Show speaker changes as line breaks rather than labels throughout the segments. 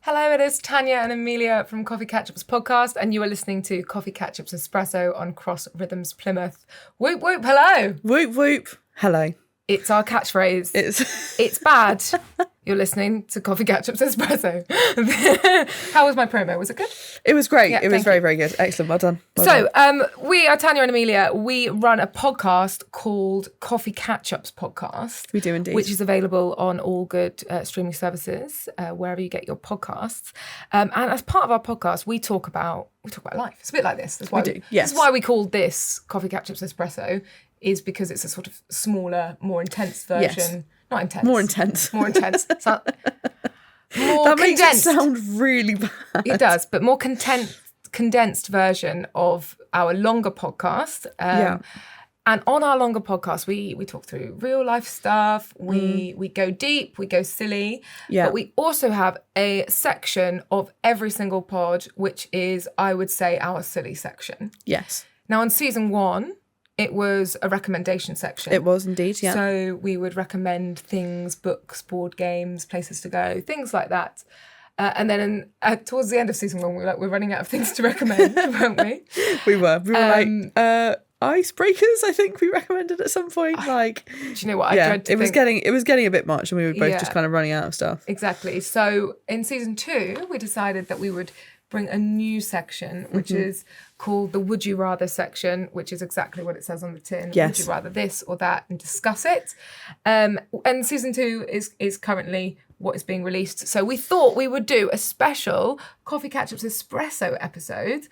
Hello, it is Tanya and Amelia from Coffee Catch-Up's podcast, and you are listening to Coffee Catch-Up's Espresso on Cross Rhythms Plymouth. Whoop, whoop, hello.
Whoop, whoop, hello.
It's our catchphrase. It's bad. You're listening to Coffee Catch-Up's Espresso. How was my promo? Was it good?
It was great.
Yeah,
it was very, very good. Excellent. Well done.
We are Tanya and Amelia. We run a podcast called Coffee Catch-Up's Podcast.
We do indeed.
Which is available on all good streaming services, wherever you get your podcasts. And as part of our podcast, we talk about life. It's a bit like this. That's why
we do. Yes.
That's why we called this Coffee Catch-Up's Espresso, is because it's a sort of smaller, more intense version. Yes. Not intense.
More intense.
More intense. More
that
condensed.
Makes it sound really bad.
It does, but more condensed version of our longer podcast. And on our longer podcast, we talk through real life stuff. We go deep, we go silly. Yeah. But we also have a section of every single pod, which is, I would say, our silly section.
Yes.
Now, in season 1, it was a recommendation section.
It was indeed, yeah.
So we would recommend things, books, board games, places to go, things like that. And then towards the end of season 1, we're running out of things to recommend, weren't we?
We were icebreakers, I think we recommended at some point. Do
you know what? I dread to
it was getting a bit much, and we were both just kind of running out of stuff.
Exactly. So in season 2, we decided that we would bring a new section, which is called the Would You Rather section, which is exactly what it says on the tin.
Yes.
Would you rather this or that, and discuss it. And season 2 is currently what is being released. So we thought we would do a special Coffee Catch-Up's Espresso episode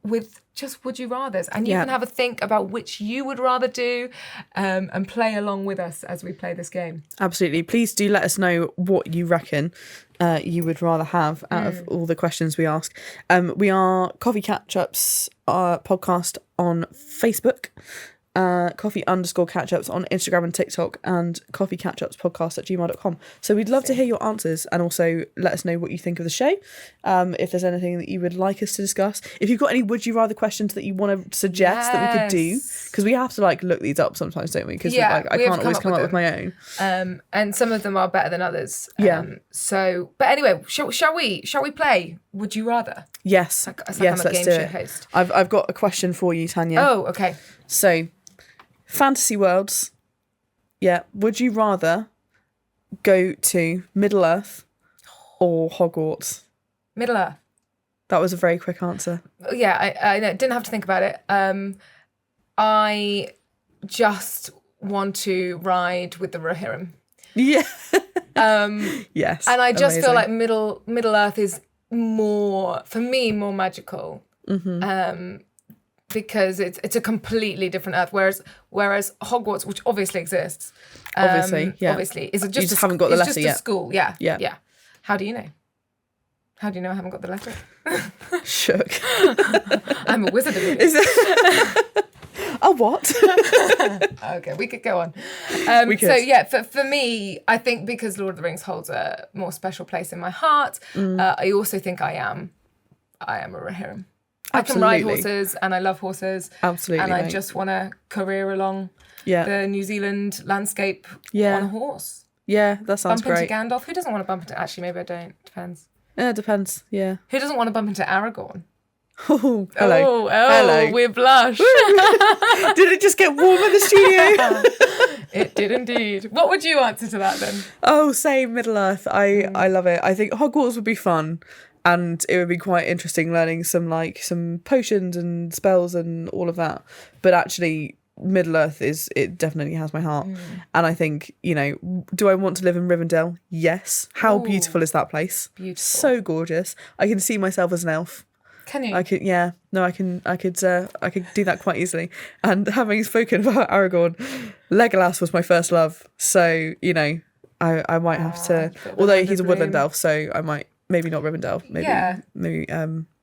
with just Would You Rathers. And you can have a think about which you would rather do, and play along with us as we play this game.
Absolutely. Please do let us know what you reckon you would rather have out of all the questions we ask. We are Coffee Catch-Ups podcast on Facebook, coffee_catch-ups on Instagram and TikTok, and coffeecatchupspodcast@gmail.com. So we'd love to hear your answers, and also let us know what you think of the show. If there's anything that you would like us to discuss, if you've got any would you rather questions that you want to suggest that we could do, because we have to look these up sometimes, don't we? Because I can't always come up with my own.
And some of them are better than others. But anyway, shall we play Would You Rather?
Yes.
As
yes,
I'm a game show host.
I've got a question for you, Tanya.
Oh, okay.
So, fantasy worlds. Yeah. Would you rather go to Middle Earth or Hogwarts?
Middle Earth.
That was a very quick answer.
Yeah, I didn't have to think about it. I just want to ride with the Rohirrim.
Yeah. Yes.
And I just feel like Middle Earth is more, for me, more magical. Mm-hmm. Because it's a completely different Earth, whereas Hogwarts, which obviously exists,
obviously,
is it just
you just haven't got the letter yet.
A school, yeah. How do you know? How do you know I haven't got the letter?
Shook.
I'm a wizard.
A what?
Okay, we could go on.
We could.
So for me, I think because Lord of the Rings holds a more special place in my heart, I also think I am a Rohirrim. I can ride horses, and I love horses.
Absolutely,
and I just want to career along the New Zealand landscape on a horse.
Yeah, that sounds great.
Bump into Gandalf. Who doesn't want to bump into... Actually, maybe I don't. Depends.
Yeah, it depends. Yeah.
Who doesn't want to bump into Aragorn?
Oh, hello.
Hello. We blush.
Did it just get warm in the studio?
It did indeed. What would you answer to that then?
Oh, same Middle Earth. I love it. I think Hogwarts would be fun. And it would be quite interesting learning some potions and spells and all of that. But actually, Middle Earth it definitely has my heart. And I think, do I want to live in Rivendell? Yes. How beautiful is that place?
Beautiful.
So gorgeous. I can see myself as an elf.
Can you?
I could, yeah. No, I could do that quite easily. And having spoken about Aragorn, Legolas was my first love. So, I might have to, although he's a woodland elf, so I might. Maybe not Rivendell. Maybe.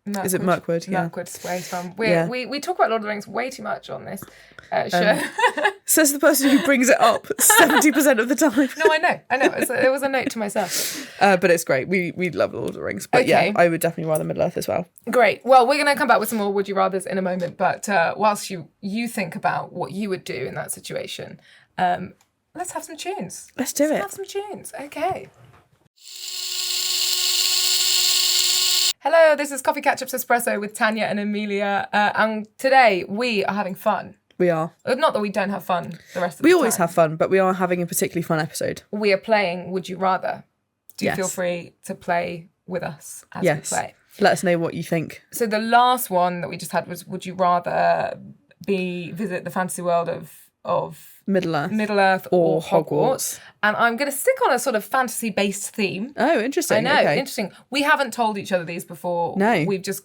Mirkwood.
Is it Mirkwood? Yeah.
Mirkwood's where he's from. We talk about Lord of the Rings way too much on this show.
Says the person who brings it up 70% of the time.
No, I know. It was a note to myself.
But it's great. We love Lord of the Rings. But yeah, I would definitely rather Middle Earth as well.
Great. Well, we're going to come back with some more Would You Rathers in a moment. But whilst you think about what you would do in that situation, let's have some tunes.
Let's do it.
Have some tunes. Okay. Hello, this is Coffee Catch-Ups Espresso with Tanya and Amelia. And today we are having fun.
We are.
Not that we don't have fun the rest of the time.
We always have fun, but we are having a particularly fun episode.
We are playing Would You Rather. Do you
Yes.
feel free to play with us as
Yes.
we play?
Let us know what you think.
So the last one that we just had was Would you rather visit the fantasy world of
Middle-earth
or
or
Hogwarts? And I'm going to stick on a sort of fantasy-based theme.
Oh, interesting.
I know,
Okay.
interesting. We haven't told each other these before.
No.
We've just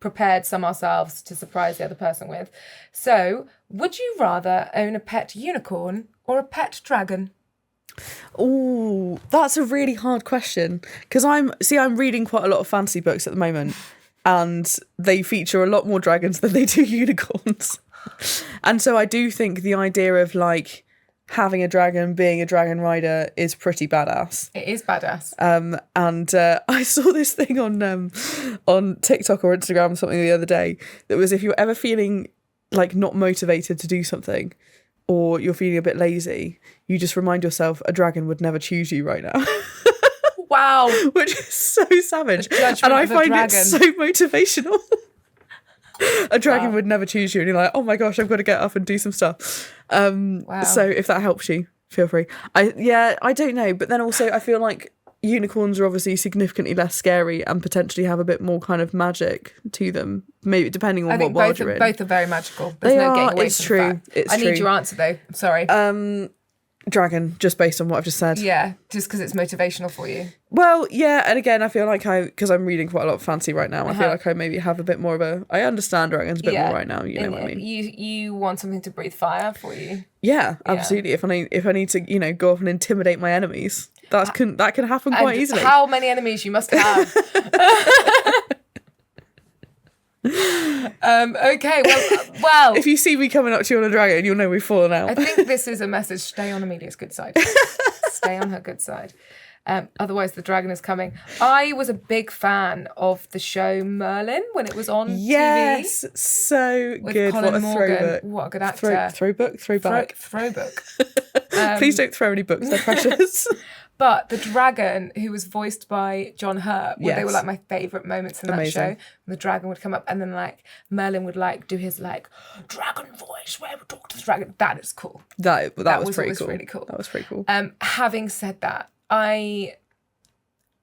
prepared some ourselves to surprise the other person with. So, would you rather own a pet unicorn or a pet dragon?
Oh, that's a really hard question because I'm reading quite a lot of fantasy books at the moment, and they feature a lot more dragons than they do unicorns. And so I do think the idea of like having a dragon, being a dragon rider, is pretty badass.
It is badass.
And I saw this thing on TikTok or Instagram or something the other day that was, if you're ever feeling like not motivated to do something, or you're feeling a bit lazy, you just remind yourself a dragon would never choose you right now.
Wow.
Which is so savage.
Judgment
And I
of a
find it
dragon.
so motivational. A dragon
Wow.
would never choose you, and you're like, oh my gosh, I've got to get up and do some stuff.
Wow.
So if that helps you, feel free. I don't know, but then also I feel like unicorns are obviously significantly less scary and potentially have a bit more kind of magic to them, maybe depending on
I
what
think
world you're in.
both are very magical. There's
They
no
are,
getting away
it's
from
true,
the fact.
it's
I need
true.
your answer though. I'm sorry.
Dragon, just based on what I've just said.
Yeah, just because it's motivational for you.
Well, yeah, and again, I feel like because I'm reading quite a lot of fantasy right now, I feel like I maybe have a bit more of I understand dragons a bit more right now, you know what I mean?
You want something to breathe fire for you.
Yeah, absolutely. If I need to, go off and intimidate my enemies, that can happen quite
And
easily.
how many enemies you must have. Okay, well,
If you see me coming up to you on a dragon, you'll know we've fallen out.
I think this is a message. Stay on Amelia's good side. Stay on her good side. Otherwise, the dragon is coming. I was a big fan of the show Merlin when it was on
Yes,
TV.
so
With
good.
Colin
What a
Morgan.
throwback.
What a good actor.
Throwback.
Throwbook.
Please don't throw any books, they're precious.
But the dragon, who was voiced by John Hurt, they were
Yes.
like my favourite moments in that
Amazing.
show. The dragon would come up and then like Merlin would like do his like dragon voice where we talk to the dragon. That is cool.
That was pretty
always
cool.
really cool.
That was pretty cool.
Having said that,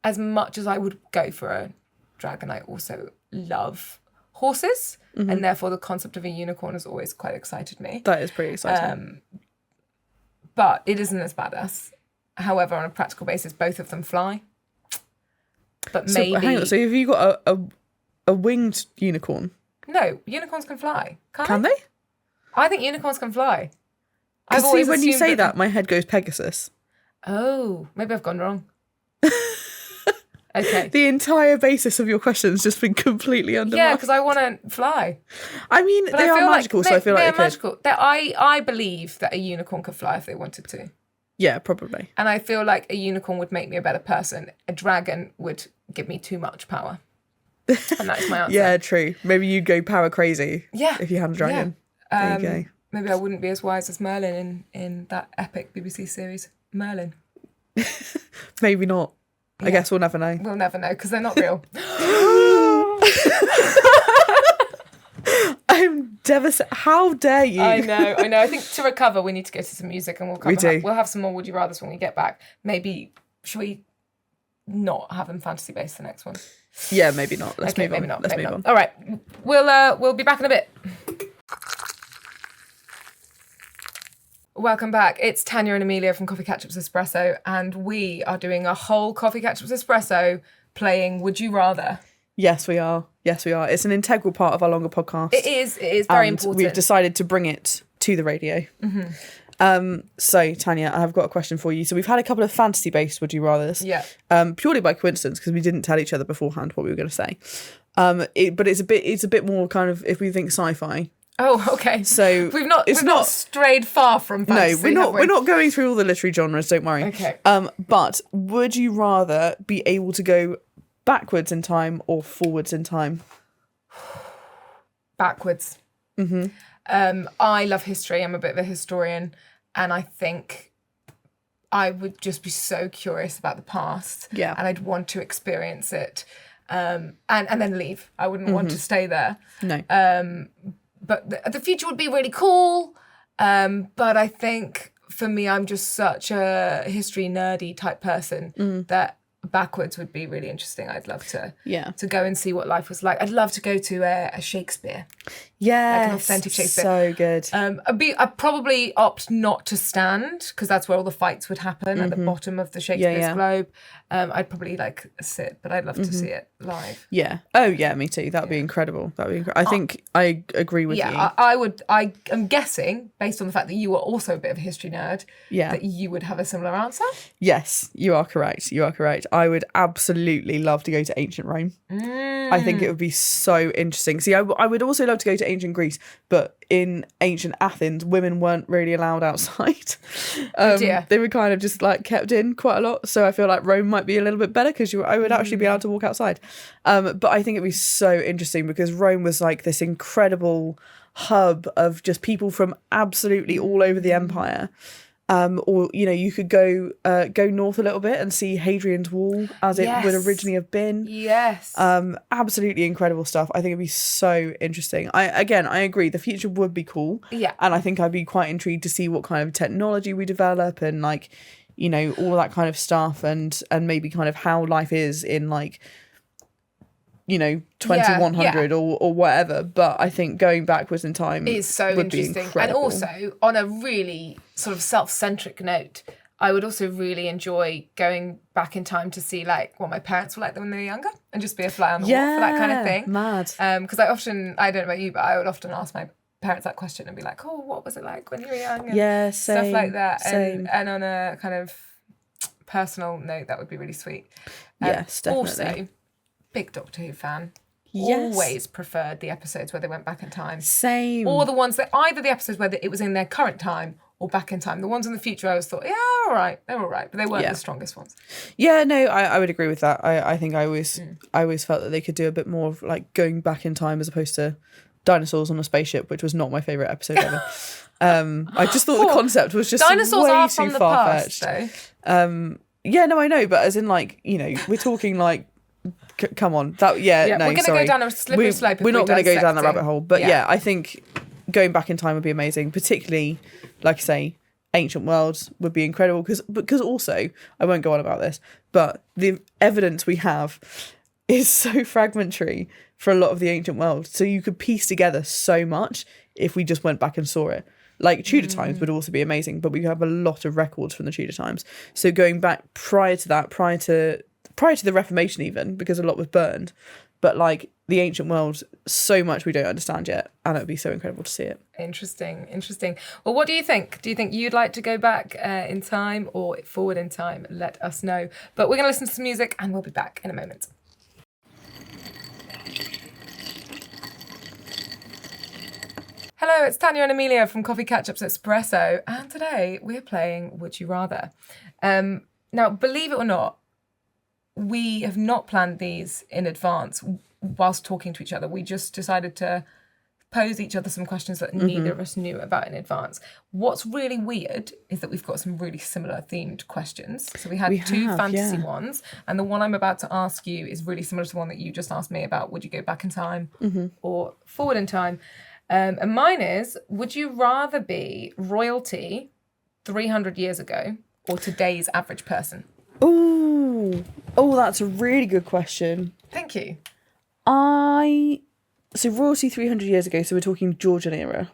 as much as I would go for a dragon, I also love horses.
Mm-hmm.
And therefore the concept of a unicorn has always quite excited me.
That is pretty exciting.
But it isn't as badass. However, on a practical basis, both of them fly. But maybe...
So, hang on, so have you got a winged unicorn?
No, unicorns can fly.
Can they?
I think unicorns can fly.
Because see,
always
when you
assumed
say that, my head goes Pegasus.
Oh, maybe I've gone wrong. Okay.
The entire basis of your question has just been completely undermined.
Yeah, because I want to fly.
I mean,
But
they
I
are
feel
magical, so I feel like
they're
they could.
magical. I believe that a unicorn could fly if they wanted to.
Yeah, probably.
And I feel like a unicorn would make me a better person. A dragon would give me too much power. And that's my answer.
Yeah, true. Maybe you'd go power crazy.
Yeah.
If you had a dragon.
Yeah.
There you go.
Maybe I wouldn't be as wise as Merlin in that epic BBC series, Merlin.
Maybe not. I guess we'll never know.
We'll never know because they're not real.
I'm devastated. How dare you?
I know. I think to recover, we need to go to some music and we'll come
We
back.
do.
We'll have some more Would You Rathers when we get back. Maybe, should we not have them fantasy based the next one?
Yeah, maybe not. Let's move on.
maybe not.
Let's
maybe
move
not.
on.
All right. We'll be back in a bit. Welcome back. It's Tanya and Amelia from Coffee Catch-Ups Espresso, and we are doing a whole Coffee Catch-Ups Espresso playing Would You Rather.
Yes, we are. Yes, we are. It's an integral part of our longer podcast.
It is very
and
important.
we've decided to bring it to the radio.
Mm-hmm.
So, Tanya, I've got a question for you. So we've had a couple of fantasy-based Would You Rathers.
Yeah.
Purely by coincidence, because we didn't tell each other beforehand what we were going to say. But it's a bit more kind of, if we think sci-fi.
Oh, okay.
So
we've not strayed far from fantasy.
No, we're not going through all the literary genres, don't worry.
Okay.
But would you rather be able to go backwards in time or forwards in time?
Backwards. Mm-hmm. I love history. I'm a bit of a historian, and I think I would just be so curious about the past.
Yeah.
And I'd want to experience it. and then leave. I wouldn't want to stay there.
No.
But the future would be really cool. But I think for me, I'm just such a history nerdy type person that backwards would be really interesting. I'd love to go and see what life was like. I'd love to go to a Shakespeare.
Yeah,
like an authentic Shakespeare.
So good.
I'd probably opt not to stand because that's where all the fights would happen at the bottom of the Shakespeare's Globe. I'd probably like sit, but I'd love to see it live.
Yeah. Oh yeah, me too. That would be incredible. I think I agree with you.
I would. I'm guessing based on the fact that you are also a bit of a history nerd.
Yeah.
That you would have a similar answer.
Yes, you are correct. I would absolutely love to go to ancient Rome. I think it would be so interesting. See, I would also love to go to ancient Greece, but in ancient Athens, women weren't really allowed outside. They were kind of just like kept in quite a lot. So I feel like Rome might be a little bit better because I would actually be able to walk outside. But I think it'd be so interesting because Rome was like this incredible hub of just people from absolutely all over the empire. Or you could go north a little bit and see Hadrian's Wall as it would originally have been.
Yes.
Absolutely incredible stuff. I think it'd be so interesting. I agree. The future would be cool.
Yeah.
And I think I'd be quite intrigued to see what kind of technology we develop and like, all that kind of stuff and maybe kind of how life is in like 2100 or whatever. But I think going backwards in time
is so interesting. And also on a really sort of self-centric note, I would also really enjoy going back in time to see like what my parents were like when they were younger and just be a fly on the wall for that kind of thing.
Mad.
Because I don't know about you, but I would often ask my parents that question and be like, oh, what was it like when you were young? And
same,
stuff like that.
Same.
And on a kind of personal note, that would be really sweet.
Yes, definitely.
Also, big Doctor Who fan.
Yes.
Always preferred the episodes where they went back in time.
Same.
Or the ones that either the episodes where it was in their current time or back in time. The ones in the future I always thought, all right, they're all right, but they weren't the strongest ones.
Yeah, no, I would agree with that. I think I always felt that they could do a bit more of like going back in time as opposed to dinosaurs on a spaceship, which was not my favourite episode ever. I just thought the concept was just
dinosaurs
way
are
too
from the
far-fetched.
past, though.
Yeah, no, I know, but as in like, we're talking like come on. That
we're going to go down a slippery slope.
We're not going to go down that rabbit hole. But I think going back in time would be amazing, particularly, like I say, ancient worlds would be incredible because also, I won't go on about this, but the evidence we have is so fragmentary for a lot of the ancient world. So you could piece together so much if we just went back and saw it. Like Tudor times would also be amazing, but we have a lot of records from the Tudor times. So going back prior to the Reformation even, because a lot was burned, but like the ancient world, so much we don't understand yet, and it would be so incredible to see it.
Interesting. Well, what do you think? Do you think you'd like to go back in time or forward in time? Let us know. But we're going to listen to some music and we'll be back in a moment. Hello, it's Tanya and Amelia from Coffee Catch-Ups Espresso, and today we're playing Would You Rather. Now, believe it or not, we have not planned these in advance whilst talking to each other. We just decided to pose each other some questions that neither of us knew about in advance. What's really weird is that we've got some really similar themed questions. So we had two fantasy ones, and the one I'm about to ask you is really similar to the one that you just asked me about. Would you go back in time or forward in time? And mine is, would you rather be royalty 300 years ago or today's average person?
Oh, that's a really good question.
Thank you.
So royalty 300 years ago, so we're talking Georgian era.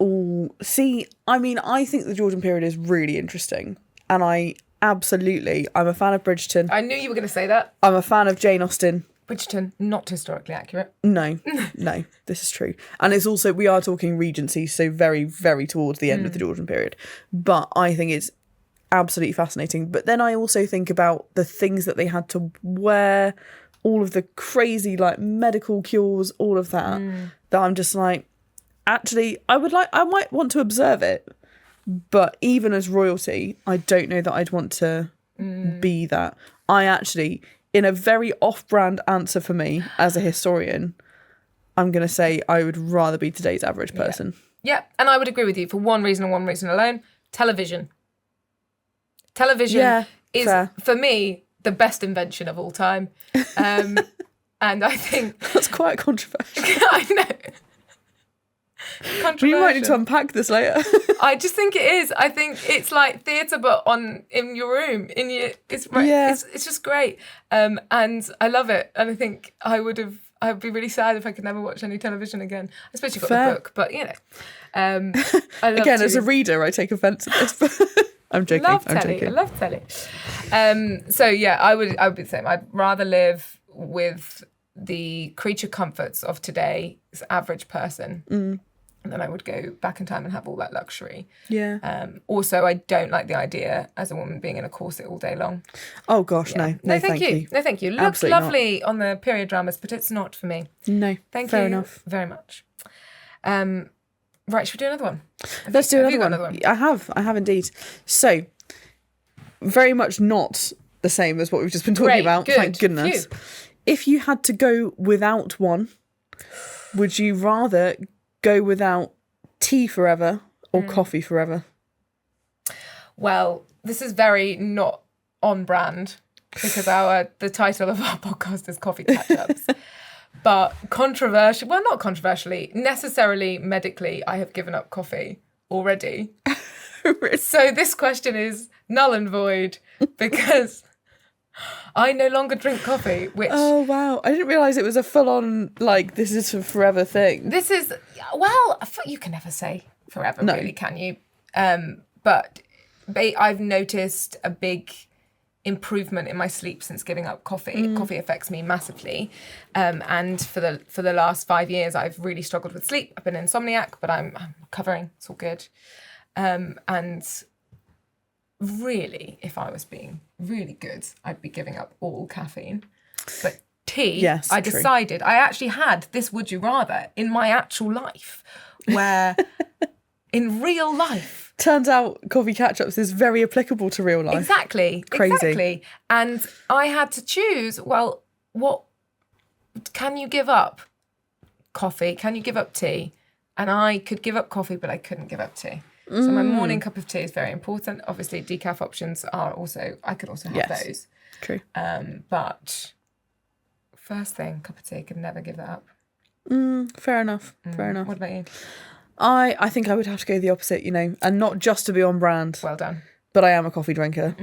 Oh, see, I mean, I think the Georgian period is really interesting. And I'm a fan of Bridgerton.
I knew you were going to say that.
I'm a fan of Jane Austen.
Bridgerton, not historically accurate.
No, this is true. And it's also, we are talking Regency, so very, very towards the end of the Georgian period. But I think it's absolutely fascinating. But then I also think about the things that they had to wear, all of the crazy like medical cures, all of that, that I'm just like, actually, I might want to observe it. But even as royalty, I don't know that I'd want to be that. I actually, in a very off-brand answer for me as a historian, I'm going to say I would rather be today's average person.
Yeah, and I would agree with you for one reason and one reason alone. Television. Television is,
fair.
for me, the best invention of all time. And I think...
That's quite controversial.
I know.
We might need to unpack this later.
I just think it is. I think it's like theatre, but in your room, it's just great. And I love it. And I think I'd be really sad if I could never watch any television again. I suppose you've got the book, but I love
again, as a reader, I take offence at this. But I'm joking.
I love telly. So yeah, I would be the same. I'd rather live with the creature comforts of today's average person. And then I would go back in time and have all that luxury.
Yeah.
Also, I don't like the idea as a woman being in a corset all day long.
Oh gosh, no. No, thank you.
No, thank you. Looks
Absolutely
lovely on the period dramas, but it's not for me.
No.
Thank
fair
you
enough.
very much. Right, should we do another one?
Let's do another one. I have indeed. So, very much not the same as what we've just been talking about.
Good.
Thank goodness.
Phew.
If you had to go without one, would you rather go without tea forever or coffee forever?
Well, this is very not on brand because the title of our podcast is Coffee Catch-Ups. But not controversially, necessarily medically, I have given up coffee already. So this question is null and void because I no longer drink coffee, which...
Oh, wow. I didn't realise it was a full-on, this is a forever thing.
This is... Well, you can never say forever, really, can you? But I've noticed a big improvement in my sleep since giving up coffee. Coffee affects me massively. And for the last 5 years, I've really struggled with sleep. I've been insomniac, but I'm recovering. It's all good. And... really, if I was being really good, I'd be giving up all caffeine. But tea,
yes,
I decided, I actually had this would you rather in my actual life, where in real life...
Turns out coffee catch-ups is very applicable to real life.
Exactly.
Crazy.
Exactly. And I had to choose, well, what can you give up? Coffee, can you give up tea? And I could give up coffee, but I couldn't give up tea. So my morning cup of tea is very important. Obviously, decaf options are also, I could also have those.
True.
But first thing, cup of tea, could never give that up.
Fair enough. Fair enough.
What about you?
I think I would have to go the opposite, and not just to be on brand.
Well done.
But I am a coffee drinker.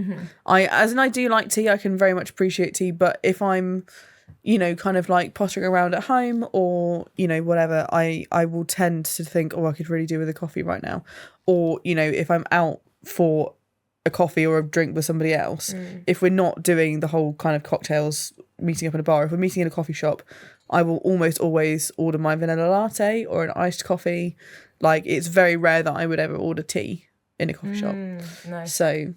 I do like tea. I can very much appreciate tea. But if I'm, kind of pottering around at home or, whatever, I will tend to think, I could really do with a coffee right now. Or, if I'm out for a coffee or a drink with somebody else, if we're not doing the whole kind of cocktails, meeting up in a bar, if we're meeting in a coffee shop, I will almost always order my vanilla latte or an iced coffee. It's very rare that I would ever order tea in a coffee shop.
Nice.
So,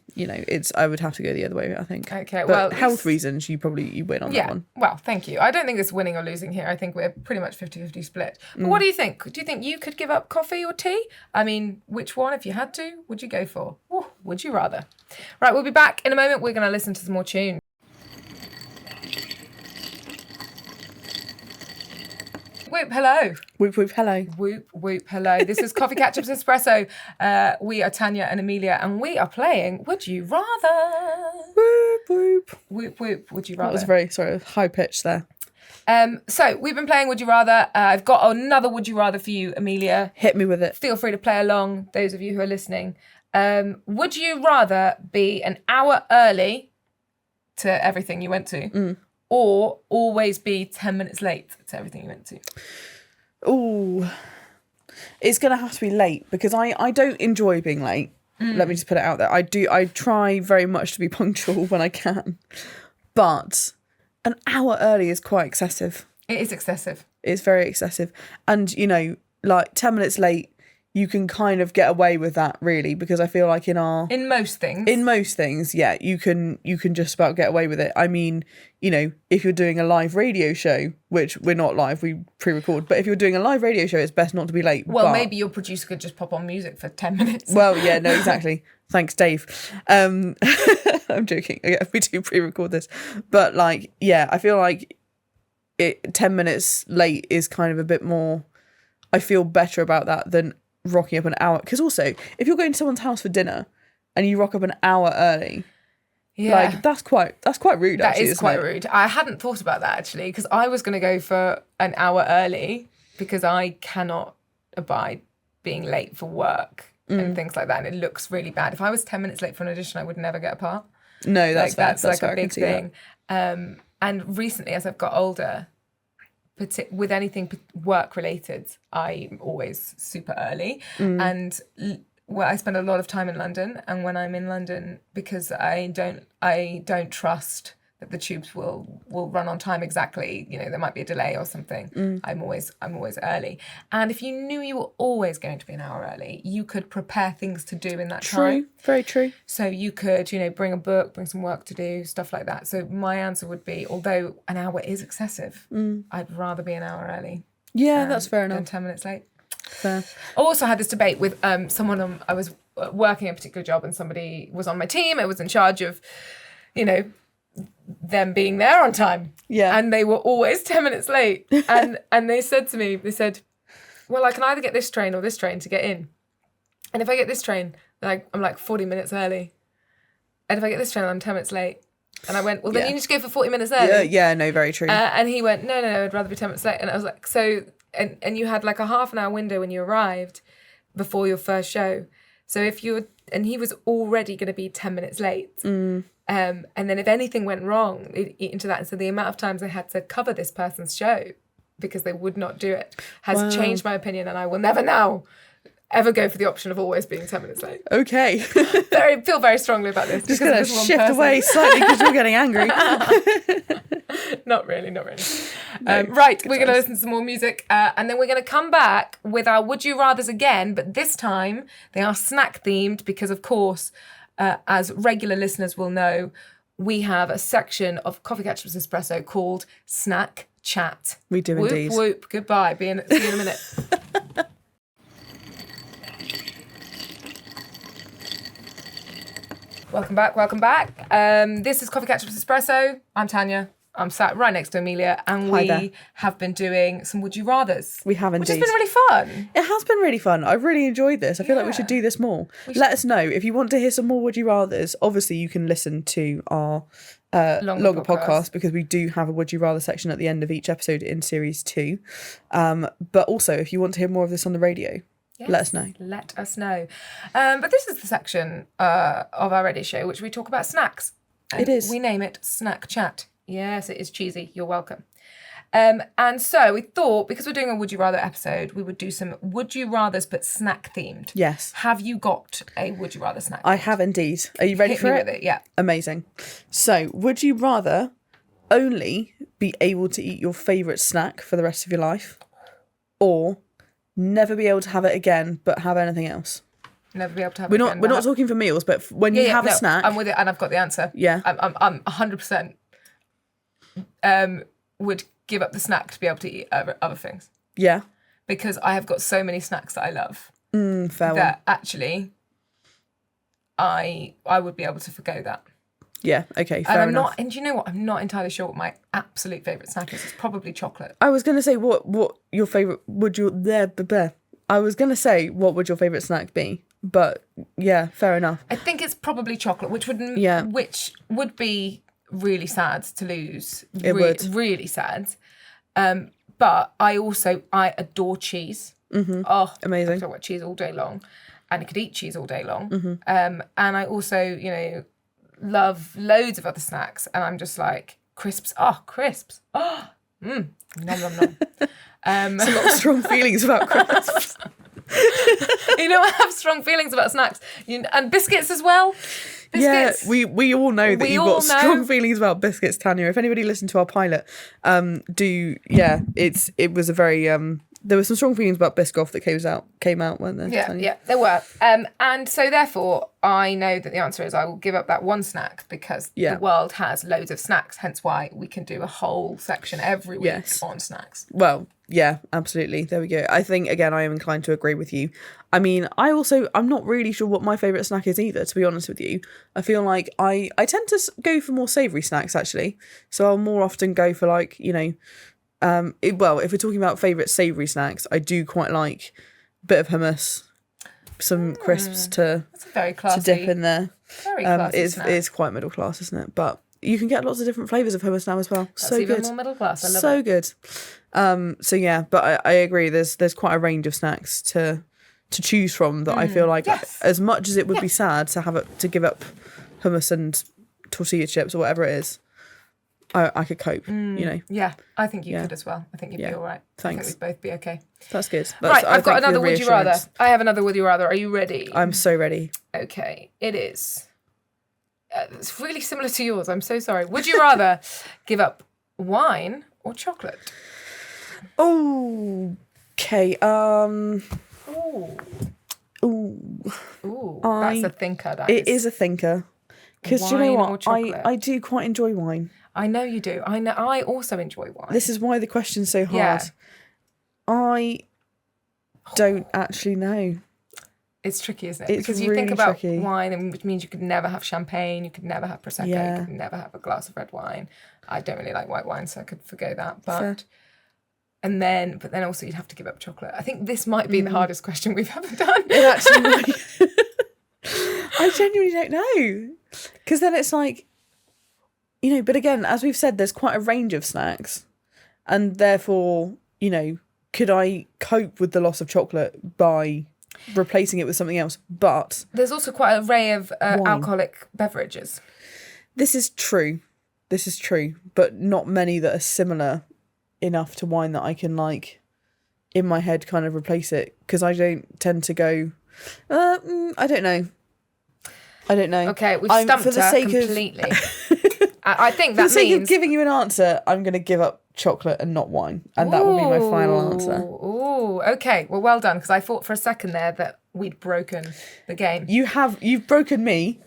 I would have to go the other way, I think.
Okay,
but
well...
health reasons, you win on that one.
Well, thank you. I don't think it's winning or losing here. I think we're pretty much 50-50 split. But what do you think? Do you think you could give up coffee or tea? I mean, which one, if you had to, would you go for? Ooh, would you rather? Right, we'll be back in a moment. We're going to listen to some more tunes. Whoop, hello.
Whoop, whoop, hello.
Whoop, whoop, hello. This is Coffee Catch-Ups Espresso. We are Tanya and Amelia, and we are playing Would You Rather?
Whoop, whoop.
Whoop, whoop, would you rather?
That was very, high pitch there.
So we've been playing Would You Rather. I've got another Would You Rather for you, Amelia.
Hit me with it.
Feel free to play along, those of you who are listening. Would you rather be an hour early to everything you went to, or always be 10 minutes late to everything you went to?
Ooh. It's going to have to be late because I don't enjoy being late. Let me just put it out there. I try very much to be punctual when I can. But an hour early is quite excessive.
It is excessive.
It's very excessive. And, 10 minutes late, you can kind of get away with that, really, because I feel like in most things, yeah, you can just about get away with it. I mean, if you're doing a live radio show, which we're not live, we pre-record, but if you're doing a live radio show, it's best not to be late.
Well, maybe your producer could just pop on music for 10 minutes.
Well, yeah, no, exactly. Thanks, Dave. I'm joking. Yeah, we do pre-record this, but I feel like 10 minutes late is kind of a bit more. I feel better about that than rocking up an hour, because also if you're going to someone's house for dinner and you rock up an hour early,
Yeah.
Like, that's quite rude,
That
actually,
is
isn't
quite
it?
rude. I hadn't thought about that, actually, because I was going to go for an hour early because I cannot abide being late for work and things like that. And it looks really bad. If I was 10 minutes late for an audition, I would never get a part.
No, that's fair.
That's like
fair.
a big thing. And recently, as I've got older, with anything work related, I'm always super early. And I spend a lot of time in London, and when I'm in London, because I don't trust that the tubes will run on time exactly, you know, there might be a delay or something. I'm always early. And if you knew you were always going to be an hour early, you could prepare things to do in that time.
True, very true.
So you could, you know, bring a book, bring some work to do, stuff like that. So my answer would be, although an hour is excessive, I'd rather be an hour early.
Yeah, that's fair enough.
Than 10 minutes late.
Fair.
I also had this debate with someone I was working a particular job, and somebody was on my team. I was in charge of, you know, them being there on time.
Yeah.
And they were always 10 minutes late. And they said to me, well, I can either get this train or this train to get in. And if I get this train, then I'm like 40 minutes early. And if I get this train, I'm 10 minutes late. And I went, well, then you need to go for 40 minutes early.
Yeah, no, very true.
And he went, no, I'd rather be 10 minutes late. And I was like, so... And you had like a half an hour window when you arrived before your first show. So and he was already going to be 10 minutes late. And then if anything went wrong into that, and so the amount of times I had to cover this person's show because they would not do it has changed my opinion, and I will never now ever go for the option of always being 10 minutes late.
Okay.
Feel very strongly about this.
Just going to shift away slightly because you're getting angry.
Not really. No, right, we're going to listen to some more music, and then we're going to come back with our Would You Rathers again, but this time they are snack themed because, of course, as regular listeners will know, we have a section of Coffee Ketchup's Espresso called Snack Chat.
We do
whoop,
indeed.
Whoop, goodbye. See you in a minute. Welcome back. This is Coffee Ketchup's Espresso. I'm Tanya. I'm sat right next to Amelia, and we have been doing some Would You Rathers.
We have indeed.
Which has been really fun.
It has been really fun. I've really enjoyed this. I feel like we should do this more. Let us know if you want to hear some more Would You Rathers. Obviously, you can listen to our longer podcast because we do have a Would You Rather section at the end of each episode in series 2. But also, if you want to hear more of this on the radio, let us know.
Let us know. But this is the section of our radio show which we talk about snacks.
It is.
We name it Snack Chat. Yes, it is cheesy. You're welcome. And so we thought, because we're doing a Would You Rather episode, we would do some Would You Rathers, but snack themed.
Yes.
Have you got a Would You Rather snack?
I have indeed. Are you ready for it?
With it? Yeah.
Amazing. So, would you rather only be able to eat your favourite snack for the rest of your life, or never be able to have it again, but have anything else?
Never be able to have
We're
it
not.
again.
We're not talking for meals, but when you have a snack,
I'm with it, and I've got the answer.
Yeah.
I'm 100%. Would give up the snack to be able to eat other things.
Yeah.
Because I have got so many snacks that I love.
Fair one.
That actually, I would be able to forgo that.
Yeah. Okay. Fair enough.
And do you know what? I'm not entirely sure what my absolute favourite snack is. It's probably chocolate.
I was gonna say what your favourite I was gonna say what would your favourite snack be, but yeah, fair enough.
I think it's probably chocolate, which would be really sad to lose.
It would.
Really sad. But I adore cheese.
Mm-hmm.
Oh,
amazing.
I talk about cheese all day long, and I could eat cheese all day long. Mm-hmm. And I also, love loads of other snacks, and I'm just like crisps. Oh, crisps. Oh, nom nom nom.
It's a lot of strong feelings about crisps.
I have strong feelings about snacks, and biscuits as well. Biscuits.
Yeah, we all know that you've got strong feelings about biscuits, Tanya. If anybody listened to our pilot, it was a very there were some strong feelings about Biscoff that came out, weren't there?
Yeah, there were. And so therefore, I know that the answer is I will give up that one snack because the world has loads of snacks. Hence why we can do a whole section every week on snacks.
Well, yeah, absolutely. There we go. I think, again, I am inclined to agree with you. I mean, I'm not really sure what my favourite snack is either, to be honest with you. I feel like I tend to go for more savoury snacks, actually. So I'll more often go for if we're talking about favourite savoury snacks, I do quite like a bit of hummus, some crisps to
That's very classy.
to dip in there.
Very classy snack.
It's quite middle class, isn't it? But you can get lots of different flavours of hummus now as well.
That's
so
even
good.
more middle class. I love
so
it.
good. So yeah, but I agree. There's quite a range of snacks to choose from that I feel like, as much as it would be sad to give up hummus and tortilla chips or whatever it is, I could cope.
Yeah, I think you could as well. I think you'd be all right.
Thanks.
I think we'd both be okay.
That's good.
Right, I've got another would you rather. I have another would you rather. Are you ready?
I'm so ready.
Okay, it is. It's really similar to yours. I'm so sorry. Would you rather give up wine or chocolate?
Oh, okay.
Ooh, that's a thinker.
It is a thinker. Because do you know
Wine or
what?
chocolate?
I do quite enjoy wine.
I know you do. I know. I also enjoy wine.
This is why the question's so hard.
Yeah.
I don't actually know.
It's tricky, isn't it?
It's
because you
really
think about
tricky.
wine, which means you could never have champagne, you could never have prosecco,
Yeah.
you could never have a glass of red wine. I don't really like white wine, so I could forgo that. But
Fair.
but then also you'd have to give up chocolate. I think this might be the hardest question we've ever done.
It actually might. I genuinely don't know. Because then it's like, but again, as we've said, there's quite a range of snacks. And therefore, could I cope with the loss of chocolate by replacing it with something else? But
There's also quite an array of alcoholic beverages.
This is true, but not many that are similar enough to wine that I can, like, in my head kind of replace it. Because I don't tend to go, I don't know.
Okay, we've stumped her completely. I think that
for the sake
means...
of giving you an answer, I'm going to give up chocolate and not wine. And that will be my final answer.
Ooh, okay. Well done, because I thought for a second there that we'd broken the game.
You've broken me,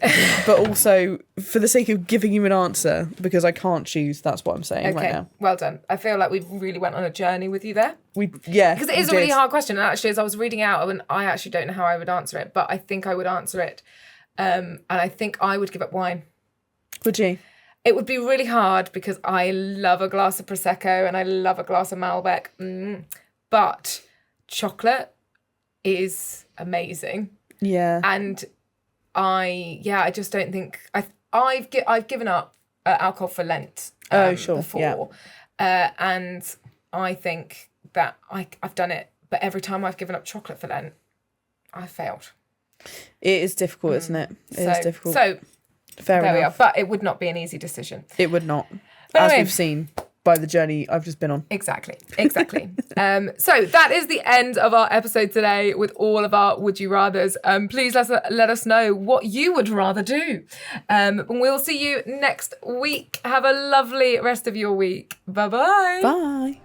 but also for the sake of giving you an answer, because I can't choose, that's what I'm saying right now.
Well done. I feel like we really went on a journey with you there.
Because
it is a really hard question. And actually, as I was reading out, I actually don't know how I would answer it, but I think I would answer it. And I think I would give up wine.
Would you?
It would be really hard because I love a glass of Prosecco and I love a glass of Malbec. But chocolate is amazing.
Yeah.
And I just don't think... I've given up alcohol for Lent before.
Yeah.
And I think that I've done it. But every time I've given up chocolate for Lent, I failed.
It is difficult, isn't it? It is difficult.
So...
Fair enough.
There we are. But it would not be an easy decision.
It would not.
But
as
anyway,
we've seen by the journey I've just been on.
Exactly. So that is the end of our episode today with all of our Would You Rathers. Please let us know what you would rather do. And we'll see you next week. Have a lovely rest of your week. Bye-bye.
Bye.